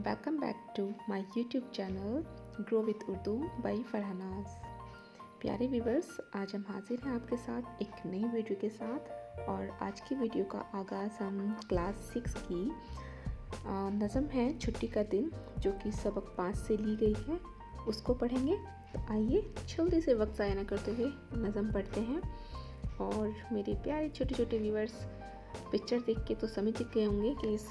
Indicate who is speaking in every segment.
Speaker 1: Welcome back to my YouTube channel grow with Urdu by Farhanaz. प्यारे viewers, आज हम हाजिर हैं आपके साथ एक नई वीडियो के साथ। और आज की वीडियो का आगाज़ हम क्लास 6 की नज़म है छुट्टी का दिन, जो कि सबक 5 से ली गई है, उसको पढ़ेंगे। तो आइए जल्दी से वक्त ज़ाया न करते हुए नज़म पढ़ते हैं। और मेरे प्यारे छोटे छोटे व्यूवर्स पिक्चर देख के तो समझ गए होंगे कि इस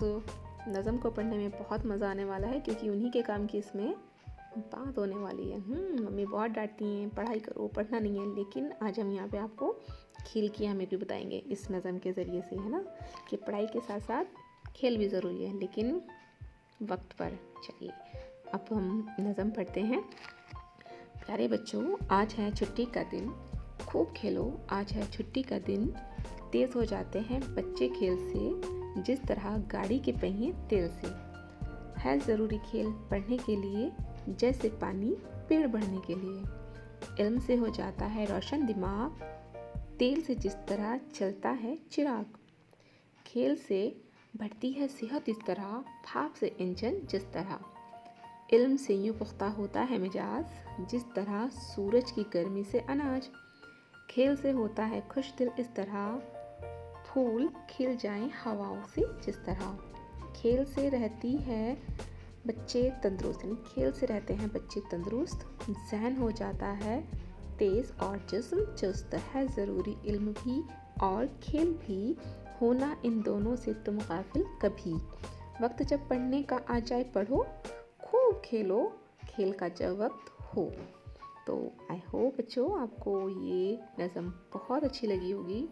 Speaker 1: नज़म को पढ़ने में बहुत मज़ा आने वाला है, क्योंकि उन्हीं के काम की इसमें बात होने वाली है। मम्मी बहुत डांटती हैं, पढ़ाई करो, पढ़ना नहीं है, लेकिन आज हम यहाँ पे आपको खेल की हमें भी बताएंगे इस नज़म के ज़रिए से, है ना, कि पढ़ाई के साथ साथ खेल भी ज़रूरी है, लेकिन वक्त पर। चलिए अब हम नज़म पढ़ते हैं। प्यारे बच्चों, आज है छुट्टी का दिन, खूब खेलो, आज है छुट्टी का दिन, तेज़ हो जाते हैं बच्चे खेल से, जिस तरह गाड़ी के पहिए तेल से। है ज़रूरी खेल पढ़ने के लिए, जैसे पानी पेड़ बढ़ने के लिए। इल्म से हो जाता है रोशन दिमाग, तेल से जिस तरह चलता है चिराग। खेल से बढ़ती है सेहत इस तरह, भाप से इंजन जिस तरह। इल्म से यूँ पुख्ता होता है मिजाज, जिस तरह सूरज की गर्मी से अनाज। खेल से होता है खुश दिल इस तरह, फूल खिल जाएं हवाओं से जिस तरह। खेल से रहती है बच्चे तंदुरुस्त, खेल से रहते हैं बच्चे तंदुरुस्त, ज़हन हो जाता है तेज़ और जिस्म चुस्त। है ज़रूरी इल्म भी और खेल भी, होना इन दोनों से तुम गाफिल कभी। वक्त जब पढ़ने का आ जाए पढ़ो, खूब खेलो खेल का जब वक्त हो। तो आई होप बच्चों आपको ये नज़म बहुत अच्छी लगी होगी,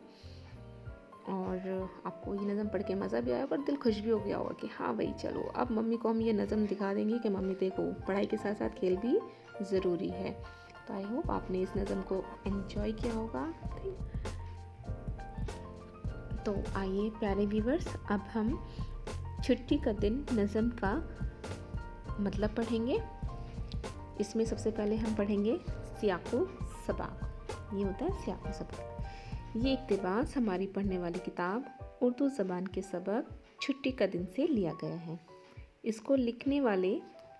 Speaker 1: और आपको ये नज़म पढ़ के मज़ा भी आया और दिल खुश भी हो गया होगा कि हाँ भाई चलो अब मम्मी को हम ये नज़म दिखा देंगे कि मम्मी देखो पढ़ाई के साथ साथ खेल भी ज़रूरी है। तो आई होप आपने इस नज़म को एंजॉय किया होगा। तो आइए प्यारे व्यूवर्स, अब हम छुट्टी का दिन नज़म का मतलब पढ़ेंगे। इसमें सबसे पहले हम पढ़ेंगे सियाक़ो सबाक़। ये होता है सियाक़ो सबाक़। ये इक़्तिबास हमारी पढ़ने वाली किताब उर्दू ज़बान के सबक छुट्टी का दिन से लिया गया है। इसको लिखने वाले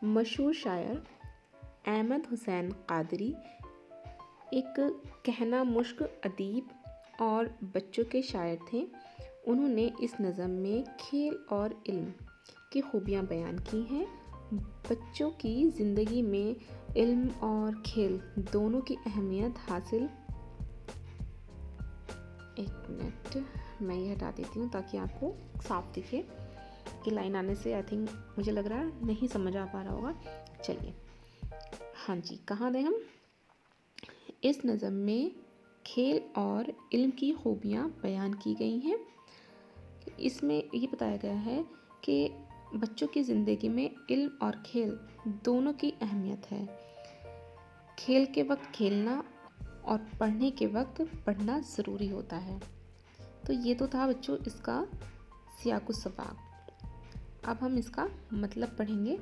Speaker 1: मशहूर शायर अहमद हुसैन क़ादरी एक कहना मुश्क अदीब और बच्चों के शायर थे। उन्होंने इस नज़म में खेल और इल्म की खूबियाँ बयान की हैं। बच्चों की ज़िंदगी में इल्म और खेल दोनों की अहमियत हासिल। एक मिनट मैं ये हटा देती हूँ ताकि आपको साफ दिखे, कि लाइन आने से आई थिंक मुझे लग रहा है नहीं समझ आ पा रहा होगा। चलिए हाँ जी, कहाँ दें हम। इस नज़म में खेल और इल्म की खूबियाँ बयान की गई हैं। इसमें ये बताया गया है कि बच्चों की ज़िंदगी में इल्म और खेल दोनों की अहमियत है। खेल के वक्त खेलना और पढ़ने के वक्त पढ़ना ज़रूरी होता है। तो ये तो था बच्चों इसका सियाक़ो सबाक़। अब हम इसका मतलब पढ़ेंगे।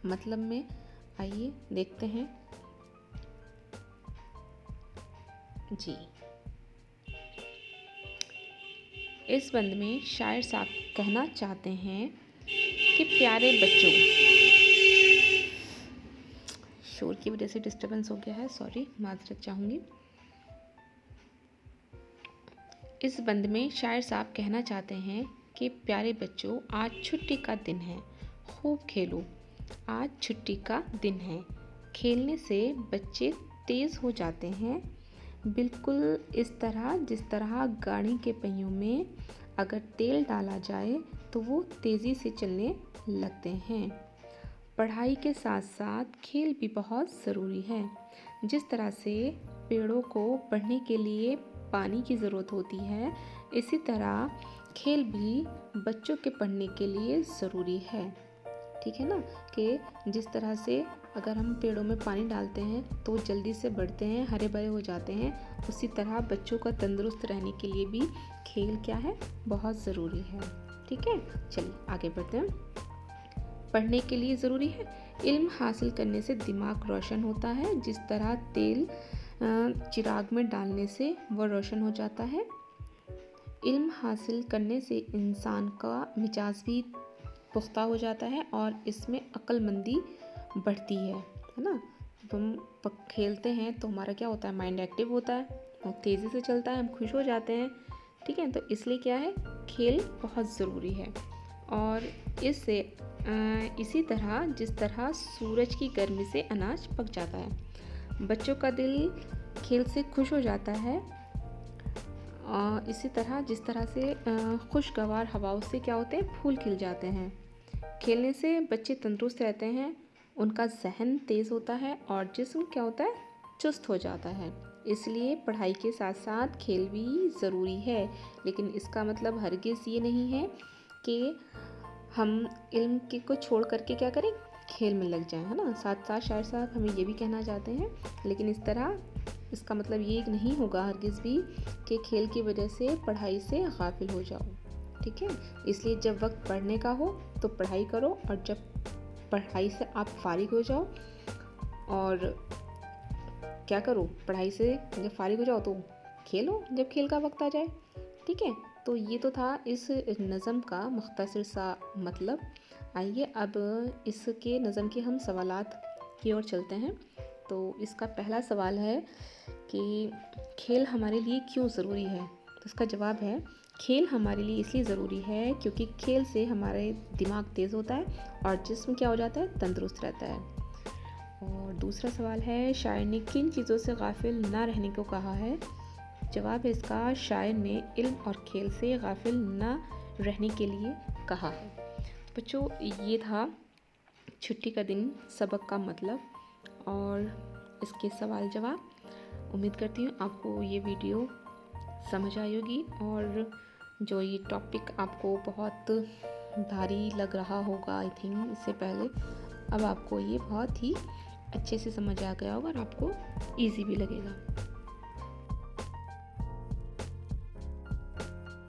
Speaker 1: मतलब में आइए देखते हैं जी। इस बंद में शायर साहब कहना चाहते हैं कि प्यारे बच्चों, शोर की वजह से डिस्टर्बेंस हो गया है, सॉरी, माजरत चाहूँगी। इस बंद में शायर साहब कहना चाहते हैं कि प्यारे बच्चों, आज छुट्टी का दिन है, खूब खेलो, आज छुट्टी का दिन है। खेलने से बच्चे तेज़ हो जाते हैं, बिल्कुल इस तरह जिस तरह गाड़ी के पहियों में अगर तेल डाला जाए तो वो तेज़ी से चलने लगते हैं। पढ़ाई के साथ साथ खेल भी बहुत ज़रूरी है। जिस तरह से पेड़ों को बढ़ने के लिए पानी की ज़रूरत होती है, इसी तरह खेल भी बच्चों के पढ़ने के लिए ज़रूरी है। ठीक है ना, कि जिस तरह से अगर हम पेड़ों में पानी डालते हैं तो जल्दी से बढ़ते हैं, हरे भरे हो जाते हैं, उसी तरह बच्चों का तंदुरुस्त रहने के लिए भी खेल क्या है, बहुत ज़रूरी है। ठीक है, चलिए आगे बढ़ते हैं। पढ़ने के लिए ज़रूरी है। इल्म हासिल करने से दिमाग रोशन होता है, जिस तरह तेल चिराग में डालने से वह रोशन हो जाता है। इल्म हासिल करने से इंसान का मिजाज भी पुख्ता हो जाता है और इसमें अक्लमंदी बढ़ती है ना। जब हम खेलते हैं तो हमारा क्या होता है, माइंड एक्टिव होता है और तेज़ी से चलता है, हम खुश हो जाते हैं। ठीक है, तो इसलिए क्या है, खेल बहुत ज़रूरी है। और इससे इसी तरह जिस तरह सूरज की गर्मी से अनाज पक जाता है, बच्चों का दिल खेल से खुश हो जाता है। इसी तरह जिस तरह से खुशगवार हवाओं से क्या होते हैं, फूल खिल जाते हैं। खेलने से बच्चे तंदुरुस्त रहते हैं, उनका जहन तेज़ होता है और जिस्म क्या होता है, चुस्त हो जाता है। इसलिए पढ़ाई के साथ साथ खेल भी ज़रूरी है, लेकिन इसका मतलब हरगिज़ ये नहीं है कि हम इल्म के को छोड़ करके क्या करें, खेल में लग जाएं, है ना। साथ साथ शायद साहब हमें ये भी कहना चाहते हैं, लेकिन इस तरह इसका मतलब ये नहीं होगा हरगिज़ भी कि खेल की वजह से पढ़ाई से गाफिल हो जाओ। ठीक है, इसलिए जब वक्त पढ़ने का हो तो पढ़ाई करो, और जब पढ़ाई से आप फारिग हो जाओ और क्या करो, पढ़ाई से जब फारिग हो जाओ तो खेलो जब खेल का वक्त आ जाए। ठीक है, तो ये तो था इस नज़म का मुख्तसर सा मतलब। आइए अब इसके नज़म के हम सवालात की ओर चलते हैं। तो इसका पहला सवाल है कि खेल हमारे लिए क्यों ज़रूरी है। तो इसका जवाब है, खेल हमारे लिए इसलिए ज़रूरी है क्योंकि खेल से हमारे दिमाग तेज़ होता है और जिस्म क्या हो जाता है, तंदुरुस्त रहता है। और दूसरा सवाल है, शायर ने किन चीज़ों से गाफिल ना रहने को कहा है। जवाब है इसका, शायर ने इल्म और खेल से गाफिल ना रहने के लिए कहा है। तो बच्चों, ये था छुट्टी का दिन सबक का मतलब और इसके सवाल जवाब। उम्मीद करती हूँ आपको ये वीडियो समझ आई होगी और जो ये टॉपिक आपको बहुत भारी लग रहा होगा आई थिंक इससे पहले, अब आपको ये बहुत ही अच्छे से समझ आ गया होगा और आपको इजी भी लगेगा।